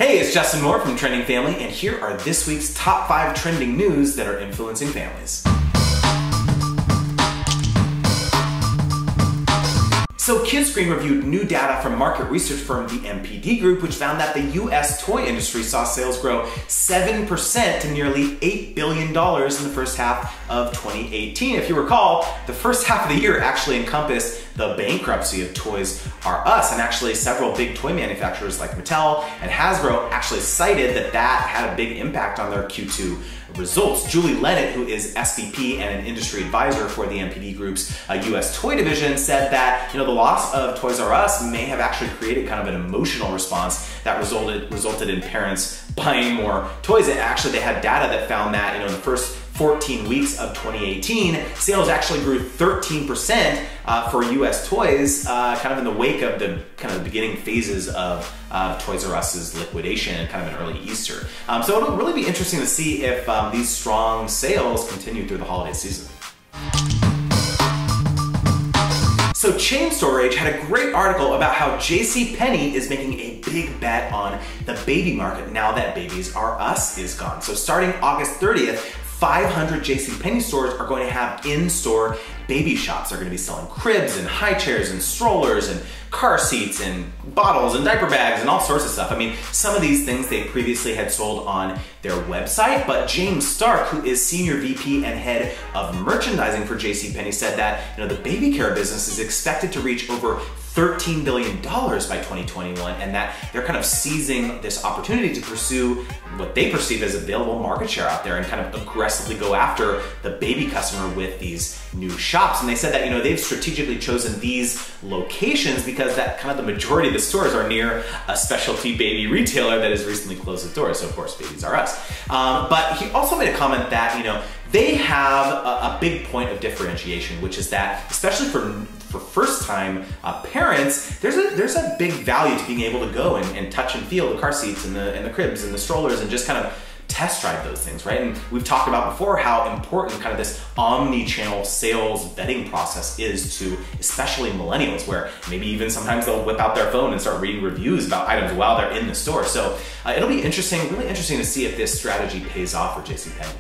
Hey, it's Justin Moore from Trending Family, and here are this week's top 5 trending news that are influencing families. So Kidscreen reviewed new data from market research firm the MPD Group, which found that the US toy industry saw sales grow 7% to nearly $8 billion in the first half of 2018. If you recall, the first half of the year actually encompassed the bankruptcy of Toys R Us, and actually several big toy manufacturers like Mattel and Hasbro actually cited that had a big impact on their Q2 results. Julie Lennon, who is SVP and an industry advisor for the MPD Group's US toy division, said that the loss of Toys R Us may have actually created kind of an emotional response that resulted in parents buying more toys. And actually, they had data that found that in the first 14 weeks of 2018, sales actually grew 13% for US toys, kind of in the wake of the beginning phases of Toys R Us's liquidation and kind of an early Easter. So it'll really be interesting to see if these strong sales continue through the holiday season. So Chain Storage had a great article about how JCPenney is making a big bet on the baby market now that Babies R Us is gone. So starting August 30th, 500 JCPenney stores are going to have in-store baby shops. They're going to be selling cribs and high chairs and strollers and car seats and bottles and diaper bags and all sorts of stuff. I mean, some of these things they previously had sold on their website, but James Stark, who is Senior VP and Head of Merchandising for JCPenney, said that the baby care business is expected to reach over $13 billion by 2021, and that they're kind of seizing this opportunity to pursue what they perceive as available market share out there and kind of aggressively go after the baby customer with these new shops. And they said that they've strategically chosen these locations because that kind of the majority of the stores are near a specialty baby retailer that has recently closed its doors. So of course, Babies R Us. But he also made a comment that they have a big point of differentiation, which is that, especially for first-time parents, there's a big value to being able to go and touch and feel the car seats and the cribs and the strollers and just kind of test drive those things, right? And we've talked about before how important kind of this omni-channel sales vetting process is to especially millennials, where maybe even sometimes they'll whip out their phone and start reading reviews about items while they're in the store. So it'll be interesting, really interesting to see if this strategy pays off for JCPenney.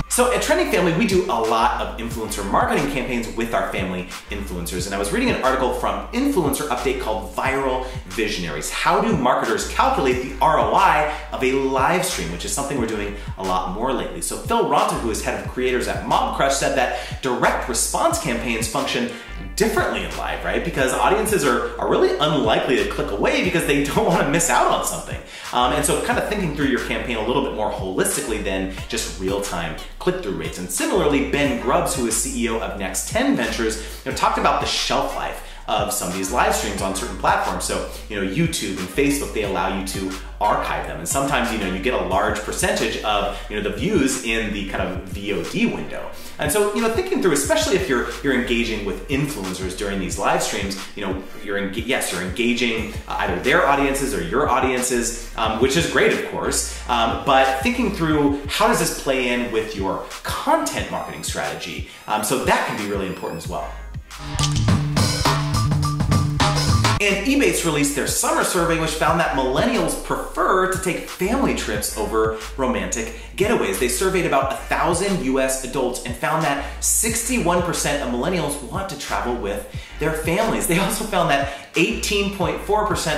So at Trending Family, we do a lot of influencer marketing campaigns with our family influencers. And I was reading an article from Influencer Update called Viral Visionaries. How do marketers calculate the ROI of a live stream, which is something we're doing a lot more lately. So Phil Ronta, who is head of creators at Mom Crush, said that direct response campaigns function differently in live, right? Because audiences are really unlikely to click away because they don't want to miss out on something. And so kind of thinking through your campaign a little bit more holistically than just real-time click-through rates. And similarly, Ben Grubbs, who is CEO of Next 10 Ventures, talked about the shelf life of some of these live streams on certain platforms. So, YouTube and Facebook, they allow you to archive them. And sometimes, you get a large percentage of, the views in the kind of VOD window. And so, thinking through, especially if you're engaging with influencers during these live streams, you're engaging either their audiences or your audiences, which is great, of course. But thinking through, how does this play in with your content marketing strategy? So that can be really important as well. And Ebates released their summer survey, which found that millennials prefer to take family trips over romantic getaways. They surveyed about 1,000 US adults and found that 61% of millennials want to travel with their families. They also found that 18.4%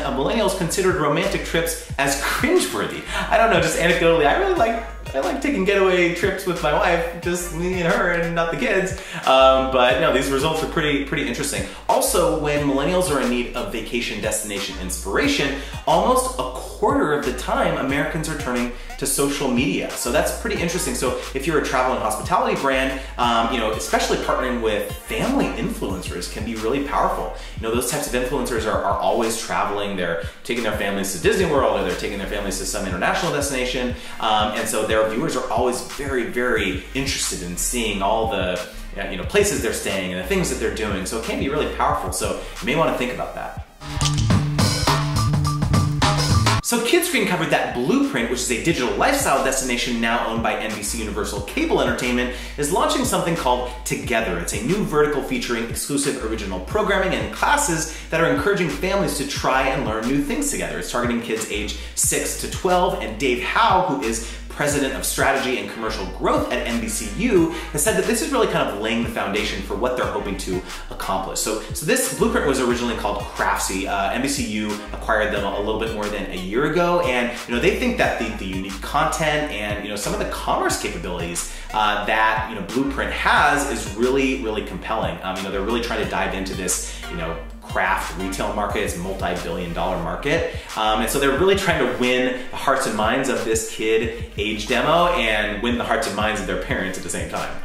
of millennials considered romantic trips as cringeworthy. I don't know, just anecdotally, I like taking getaway trips with my wife, just me and her and not the kids. But these results are pretty interesting. Also, when millennials are in need of vacation destination inspiration, almost a quarter of the time Americans are turning to social media. So that's pretty interesting. So if you're a travel and hospitality brand, especially partnering with family influencers can be really powerful. Those types of influencers are always traveling. They're taking their families to Disney World, or they're taking their families to some international destination. And so their viewers are always very, very interested in seeing all the places they're staying and the things that they're doing. So it can be really powerful. So you may want to think about that. So Kidscreen covered that Bluprint, which is a digital lifestyle destination now owned by NBC Universal Cable Entertainment, is launching something called Together. It's a new vertical featuring exclusive original programming and classes that are encouraging families to try and learn new things together. It's targeting kids age 6 to 12, and Dave Howe, who is President of Strategy and Commercial Growth at NBCU, has said that this is really kind of laying the foundation for what they're hoping to accomplish. So this Bluprint was originally called Craftsy. NBCU acquired them a little bit more than a year ago, and they think that the unique content and some of the commerce capabilities that Bluprint has is really, really compelling. They're really trying to dive into this craft retail market. It's a multi-billion-dollar market. And so they're really trying to win the hearts and minds of this kid age demo and win the hearts and minds of their parents at the same time.